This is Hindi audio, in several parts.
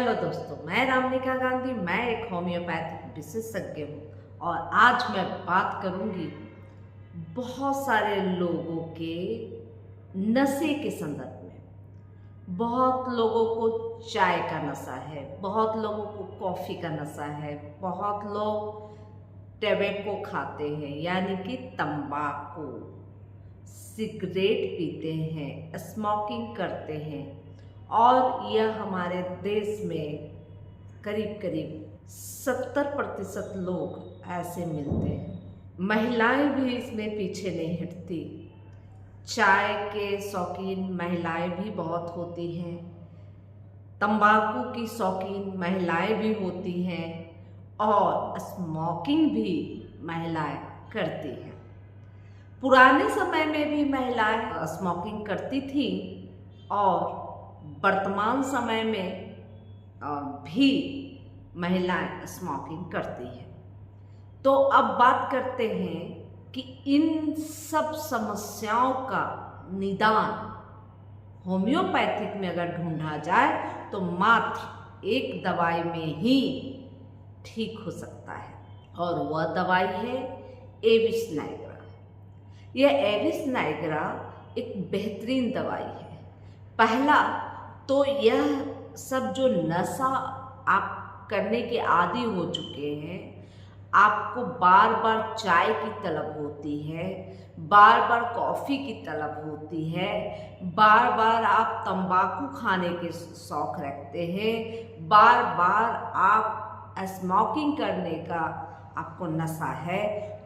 हेलो दोस्तों, मैं रामनिका गांधी। मैं एक होम्योपैथिक विशेषज्ञ हूँ और आज मैं बात करूँगी बहुत सारे लोगों के नशे के संदर्भ में। बहुत लोगों को चाय का नशा है, बहुत लोगों को कॉफ़ी का नशा है, बहुत लोग टबैको खाते हैं यानी कि तंबाकू, सिगरेट पीते हैं, स्मोकिंग करते हैं और यह हमारे देश में करीब करीब 70% लोग ऐसे मिलते हैं। महिलाएं भी इसमें पीछे नहीं हटती। चाय के शौकीन महिलाएं भी बहुत होती हैं, तंबाकू की शौकीन महिलाएं भी होती हैं और स्मोकिंग भी महिलाएं करती हैं। पुराने समय में भी महिलाएं स्मोकिंग करती थी और वर्तमान समय में भी महिलाएं स्मोकिंग करती हैं। तो अब बात करते हैं कि इन सब समस्याओं का निदान होम्योपैथिक में अगर ढूंढा जाए तो मात्र एक दवाई में ही ठीक हो सकता है और वह दवाई है एविस नाइग्रा। यह एविस नाइग्रा एक बेहतरीन दवाई है। पहला तो यह सब जो नशा आप करने के आदी हो चुके हैं, आपको बार बार चाय की तलब होती है, बार बार कॉफ़ी की तलब होती है, बार बार आप तंबाकू खाने के शौक़ रखते हैं, बार बार आप स्मोकिंग करने का आपको नशा है,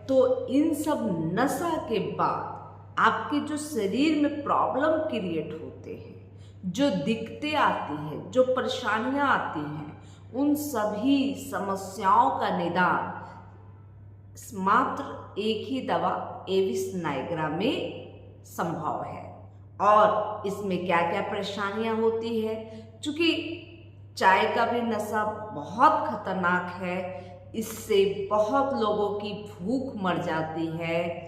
तो इन सब नशा के बाद आपके जो शरीर में प्रॉब्लम क्रिएट होते हैं, जो दिक्कतें आती हैं, जो परेशानियां आती हैं, उन सभी समस्याओं का निदान मात्र एक ही दवा एविस नाइग्रा में संभव है। और इसमें क्या क्या परेशानियां होती है, चूँकि चाय का भी नशा बहुत खतरनाक है, इससे बहुत लोगों की भूख मर जाती है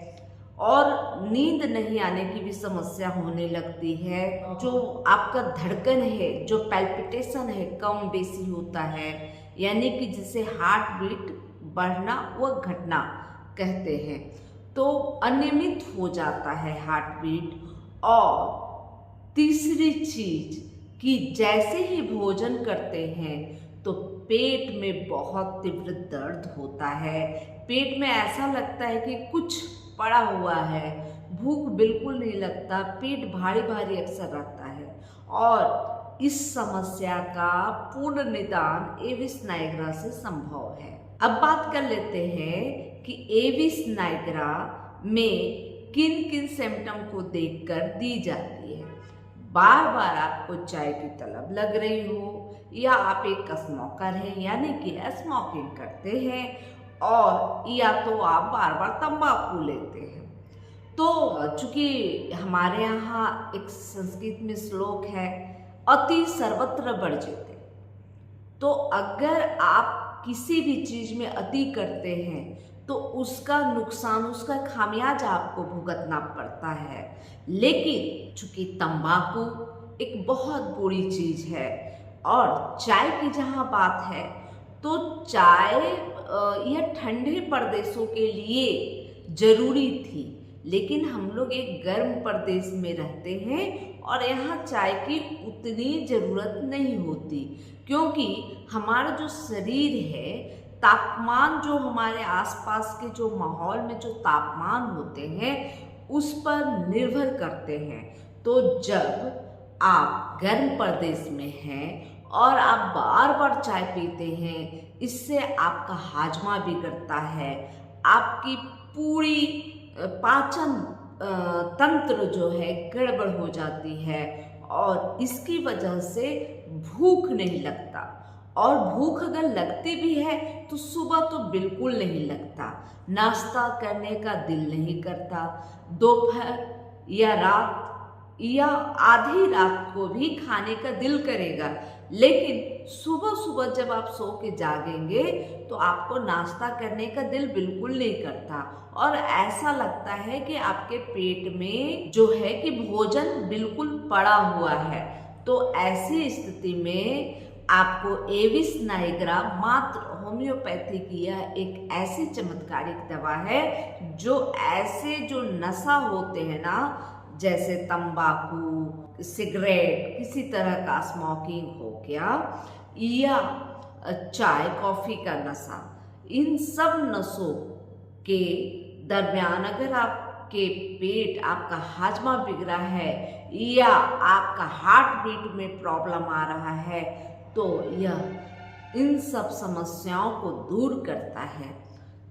और नींद नहीं आने की भी समस्या होने लगती है। जो आपका धड़कन है, जो पैल्पिटेशन है, कम बेसी होता है, यानी कि जिसे हार्ट बीट बढ़ना व घटना कहते हैं, तो अनियमित हो जाता है हार्ट बीट। और तीसरी चीज कि जैसे ही भोजन करते हैं तो पेट में बहुत तीव्र दर्द होता है, पेट में ऐसा लगता है कि कुछ पड़ा हुआ है, भूख बिल्कुल नहीं लगता, पेट भारी भारी अक्सर रहता है। और इस समस्या का पूर्ण निदान एविस नाइग्रा से संभव है। अब बात कर लेते हैं कि एविस नाइग्रा में किन किन सिम्टम को देखकर दी जाती है। बार बार आपको चाय की तलब लग रही हो, या आप एक स्मोकर हैं यानी कि स्मोकिंग करते हैं, और या तो आप बार बार तंबाकू लेते हैं। तो चूंकि हमारे यहाँ एक संस्कृत में श्लोक है, अति सर्वत्र वर्ज्यते। तो अगर आप किसी भी चीज में अति करते हैं तो उसका नुकसान, उसका खामियाजा आपको भुगतना पड़ता है। लेकिन चूंकि तंबाकू एक बहुत बुरी चीज है और चाय की जहाँ बात है, तो चाय यह ठंडे प्रदेशों के लिए जरूरी थी, लेकिन हम लोग एक गर्म प्रदेश में रहते हैं और यहाँ चाय की उतनी ज़रूरत नहीं होती, क्योंकि हमारा जो शरीर है, तापमान जो हमारे आसपास के जो माहौल में जो तापमान होते हैं उस पर निर्भर करते हैं। तो जब आप गर्म प्रदेश में हैं और आप बार बार चाय पीते हैं, इससे आपका हाजमा बिगड़ता है, आपकी पूरी पाचन तंत्र जो है गड़बड़ हो जाती है और इसकी वजह से भूख नहीं लगता। और भूख अगर लगती भी है तो सुबह तो बिल्कुल नहीं लगता, नाश्ता करने का दिल नहीं करता, दोपहर या रात या आधी रात को भी खाने का दिल करेगा, लेकिन सुबह सुबह जब आप सो के जागेंगे तो आपको नाश्ता करने का दिल बिल्कुल नहीं करता और ऐसा लगता है कि आपके पेट में जो है कि भोजन बिल्कुल पड़ा हुआ है। तो ऐसी स्थिति में आपको एविस नाइग्रा मात्र होम्योपैथी की यह एक ऐसी चमत्कारिक दवा है जो ऐसे जो नशा होते हैं ना, जैसे तंबाकू, सिगरेट, किसी तरह का स्मोकिंग हो गया या चाय कॉफी का नशा, इन सब नशों के दरमियान अगर आपके पेट, आपका हाजमा बिगड़ा है या आपका हार्ट बीट में प्रॉब्लम आ रहा है तो यह इन सब समस्याओं को दूर करता है।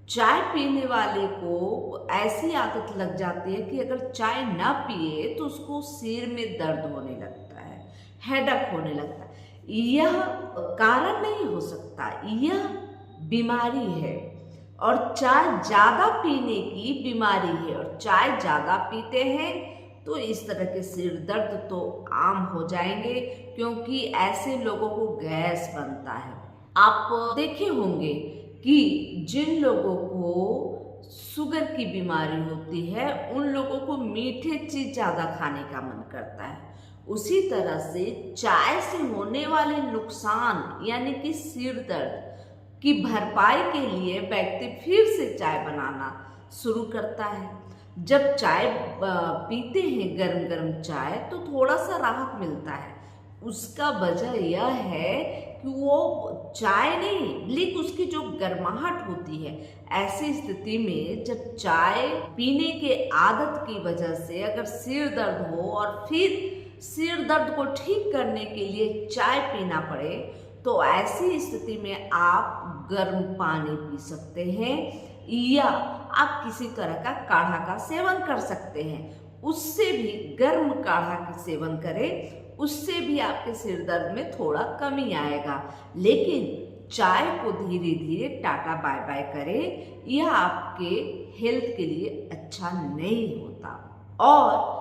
चाय पीने वाले को ऐसी आदत लग जाती है कि अगर चाय ना पिए तो उसको सिर में दर्द होने लगता है, हेडेक होने लगता है। यह कारण नहीं हो सकता, यह बीमारी है और चाय ज़्यादा पीने की बीमारी है। और चाय ज़्यादा पीते हैं तो इस तरह के सिर दर्द तो आम हो जाएंगे, क्योंकि ऐसे लोगों को गैस बनता है। आप देखे होंगे कि जिन लोगों को शुगर की बीमारी होती है उन लोगों को मीठे चीज़ ज़्यादा खाने का मन करता है। उसी तरह से चाय से होने वाले नुकसान यानी कि सिर दर्द की भरपाई के लिए व्यक्ति फिर से चाय बनाना शुरू करता है। जब चाय पीते हैं गरम गरम चाय तो थोड़ा सा राहत मिलता है। उसका वजह यह है कि वो चाय नहीं, लेकिन उसकी जो गर्माहट होती है। ऐसी स्थिति में जब चाय पीने के आदत की वजह से अगर सिर दर्द हो और फिर सिर दर्द को ठीक करने के लिए चाय पीना पड़े तो ऐसी स्थिति में आप गर्म पानी पी सकते हैं या आप किसी तरह का काढ़ा का सेवन कर सकते हैं। उससे भी गर्म काढ़ा का सेवन करें, उससे भी आपके सिर दर्द में थोड़ा कमी आएगा। लेकिन चाय को धीरे धीरे टाटा बाय बाय करें, यह आपके हेल्थ के लिए अच्छा नहीं होता। और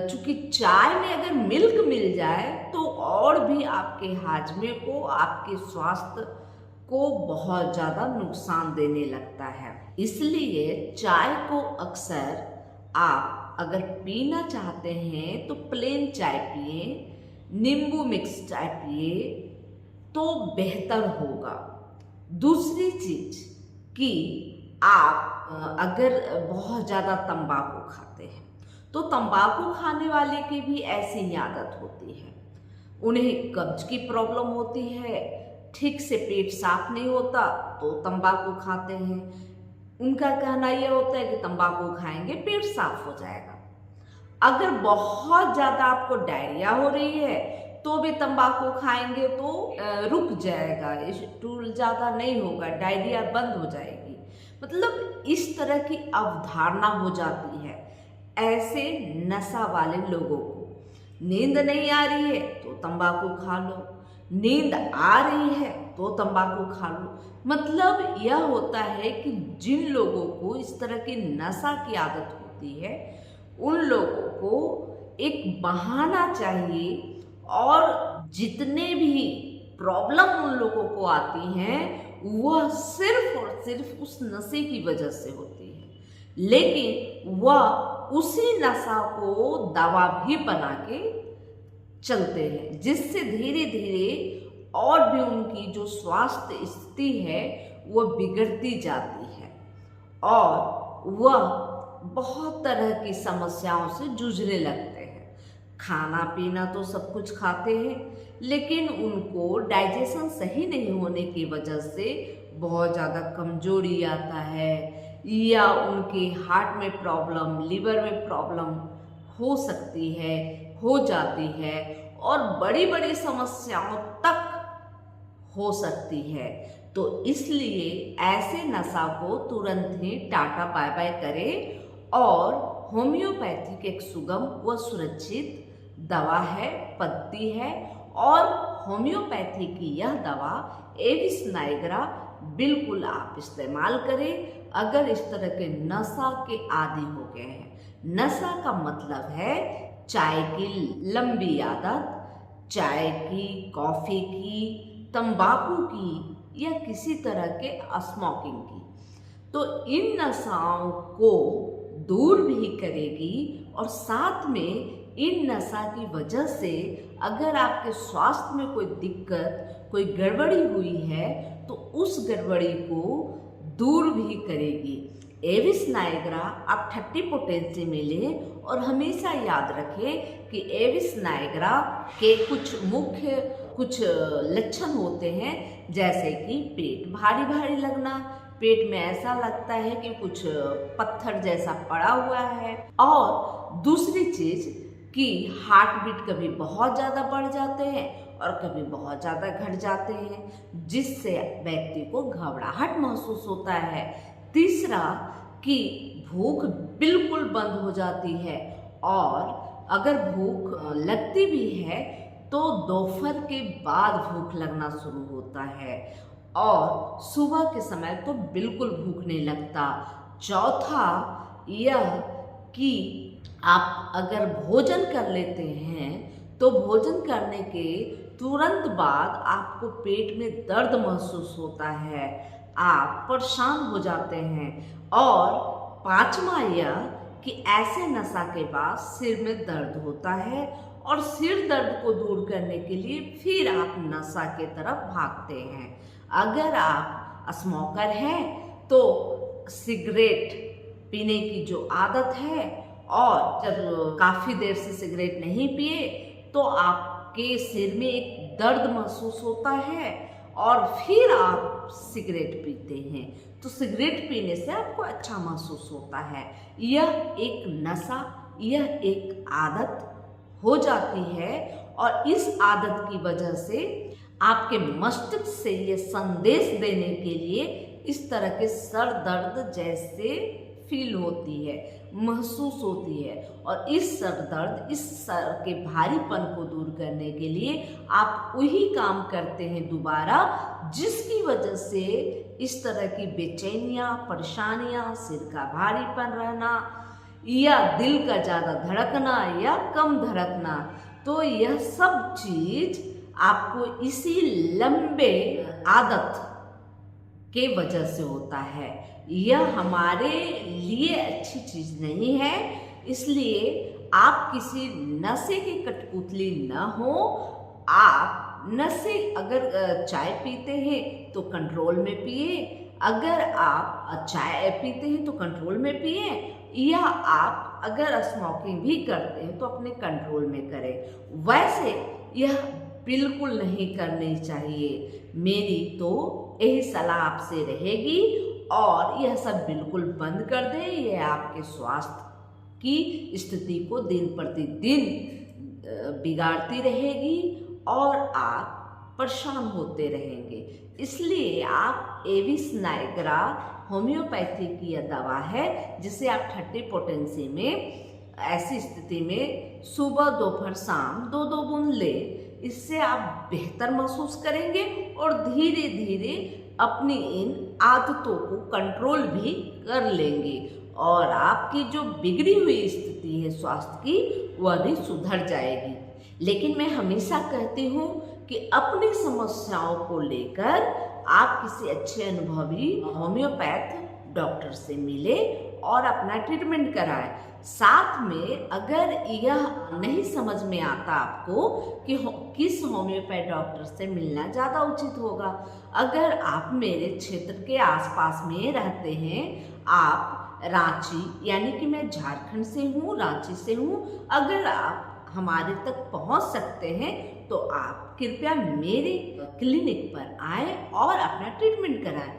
चूंकि चाय में अगर मिल्क मिल जाए तो और भी आपके हाजमे को, आपके स्वास्थ्य को बहुत ज़्यादा नुकसान देने लगता है। इसलिए चाय को अक्सर आप अगर पीना चाहते हैं तो प्लेन चाय पिए, नींबू मिक्स चाय पिए तो बेहतर होगा। दूसरी चीज कि आप अगर बहुत ज़्यादा तंबाकू खाते हैं तो तंबाकू खाने वाले की भी ऐसी ही आदत होती है। उन्हें कब्ज की प्रॉब्लम होती है, ठीक से पेट साफ नहीं होता तो तंबाकू खाते हैं। उनका कहना यह होता है कि तंबाकू खाएंगे पेट साफ हो जाएगा। अगर बहुत ज़्यादा आपको डायरिया हो रही है तो भी तंबाकू खाएंगे तो रुक जाएगा, स्टूल ज़्यादा नहीं होगा, डायरिया बंद हो जाएगी। मतलब इस तरह की अवधारणा हो जाती है ऐसे नशा वाले लोगों को। नींद नहीं आ रही है तो तंबाकू खा लो, नींद आ रही है तो तंबाकू खा लो। मतलब यह होता है कि जिन लोगों को इस तरह की नशा की आदत होती है उन लोगों को एक बहाना चाहिए, और जितने भी प्रॉब्लम उन लोगों को आती हैं वह सिर्फ और सिर्फ उस नशे की वजह से होती है। लेकिन वह उसी नशा को दवा भी बना के चलते हैं, जिससे धीरे धीरे और भी उनकी जो स्वास्थ्य स्थिति है वह बिगड़ती जाती है और वह बहुत तरह की समस्याओं से जूझने लगते हैं। खाना पीना तो सब कुछ खाते हैं, लेकिन उनको डाइजेशन सही नहीं होने की वजह से बहुत ज़्यादा कमजोरी आता है या उनके हार्ट में प्रॉब्लम, लिवर में प्रॉब्लम हो सकती है, हो जाती है और बड़ी बड़ी समस्याओं तक हो सकती है। तो इसलिए ऐसे नशा को तुरंत ही टाटा बाय बाय करें। और होम्योपैथिक एक सुगम व सुरक्षित दवा है, पद्धति है, और होम्योपैथी की यह दवा एविस नाइग्रा बिल्कुल आप इस्तेमाल करें अगर इस तरह के नशा के आदी हो गए हैं। नशा का मतलब है चाय की लंबी आदत, चाय की, कॉफ़ी की, तंबाकू की या किसी तरह के स्मोकिंग की। तो इन नशाओं को दूर भी करेगी और साथ में इन नशा की वजह से अगर आपके स्वास्थ्य में कोई दिक्कत, कोई गड़बड़ी हुई है तो उस गड़बड़ी को दूर भी करेगी। एविस नायग्रा आप 30 पोटेंसी में लें और हमेशा याद रखें कि एविस नायग्रा के कुछ लक्षण होते हैं, जैसे कि पेट भारी भारी लगना, पेट में ऐसा लगता है कि कुछ पत्थर जैसा पड़ा हुआ है, और दूसरी चीज कि हार्ट बीट कभी बहुत ज़्यादा बढ़ जाते हैं और कभी बहुत ज़्यादा घट जाते हैं, जिससे व्यक्ति को घबराहट महसूस होता है। तीसरा कि भूख बिल्कुल बंद हो जाती है, और अगर भूख लगती भी है तो दोपहर के बाद भूख लगना शुरू होता है, और सुबह के समय तो बिल्कुल भूख नहीं लगता। चौथा यह कि आप अगर भोजन कर लेते हैं तो भोजन करने के तुरंत बाद आपको पेट में दर्द महसूस होता है, आप परेशान हो जाते हैं। और पांचवा यह कि ऐसे नशा के बाद सिर में दर्द होता है, और सिर दर्द को दूर करने के लिए फिर आप नशा के तरफ भागते हैं। अगर आप स्मोकर हैं तो सिगरेट पीने की जो आदत है, और जब काफ़ी देर से सिगरेट नहीं पिए तो आपके सिर में एक दर्द महसूस होता है और फिर आप सिगरेट पीते हैं, तो सिगरेट पीने से आपको अच्छा महसूस होता है। यह एक नशा, यह एक आदत हो जाती है, और इस आदत की वजह से आपके मस्तिष्क से ये संदेश देने के लिए इस तरह के सर दर्द जैसे फील होती है, महसूस होती है, और इस सर दर्द, इस सर के भारीपन को दूर करने के लिए आप वही काम करते हैं दोबारा, जिसकी वजह से इस तरह की बेचैनियाँ, परेशानियाँ, सिर का भारीपन रहना या दिल का ज़्यादा धड़कना या कम धड़कना, तो यह सब चीज़ आपको इसी लंबे आदत के वजह से होता है। यह हमारे लिए अच्छी चीज़ नहीं है, इसलिए आप किसी नशे की कठपुतली न हो। आप नशे अगर चाय पीते हैं तो कंट्रोल में पिए, अगर आप चाय पीते हैं तो कंट्रोल में पिए, या आप अगर स्मोकिंग भी करते हैं तो अपने कंट्रोल में करें। वैसे यह बिल्कुल नहीं करनी चाहिए। मेरी तो यही सलाह आपसे रहेगी, और यह सब बिल्कुल बंद कर दें। यह आपके स्वास्थ्य की स्थिति को दिन प्रतिदिन बिगाड़ती रहेगी और आप परेशान होते रहेंगे। इसलिए आप एविस नायग्रा होम्योपैथी की यह दवा है, जिसे आप 30 पोटेंसी में ऐसी स्थिति में सुबह दोपहर शाम 2-2 बूंद लें। इससे आप बेहतर महसूस करेंगे और धीरे धीरे अपनी इन आदतों को कंट्रोल भी कर लेंगे, और आपकी जो बिगड़ी हुई स्थिति है स्वास्थ्य की, वह भी सुधर जाएगी। लेकिन मैं हमेशा कहती हूँ कि अपनी समस्याओं को लेकर आप किसी अच्छे अनुभवी होम्योपैथ डॉक्टर से मिले और अपना ट्रीटमेंट कराएं। साथ में अगर यह नहीं समझ में आता आपको कि किस होम्योपैथ डॉक्टर से मिलना ज़्यादा उचित होगा, अगर आप मेरे क्षेत्र के आसपास में रहते हैं, आप रांची, यानी कि मैं झारखंड से हूँ, रांची से हूँ, अगर आप हमारे तक पहुँच सकते हैं तो आप कृपया मेरे क्लिनिक पर आएँ और अपना ट्रीटमेंट कराएं।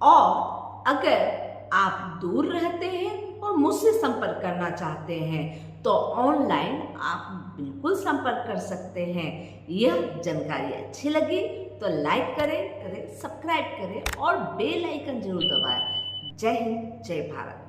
और अगर आप दूर रहते हैं और मुझसे संपर्क करना चाहते हैं तो ऑनलाइन आप बिल्कुल संपर्क कर सकते हैं। यह जानकारी अच्छी लगी तो लाइक करें, सब्सक्राइब करें और बेल आइकन जरूर दबाएं। जय हिंद, जय भारत।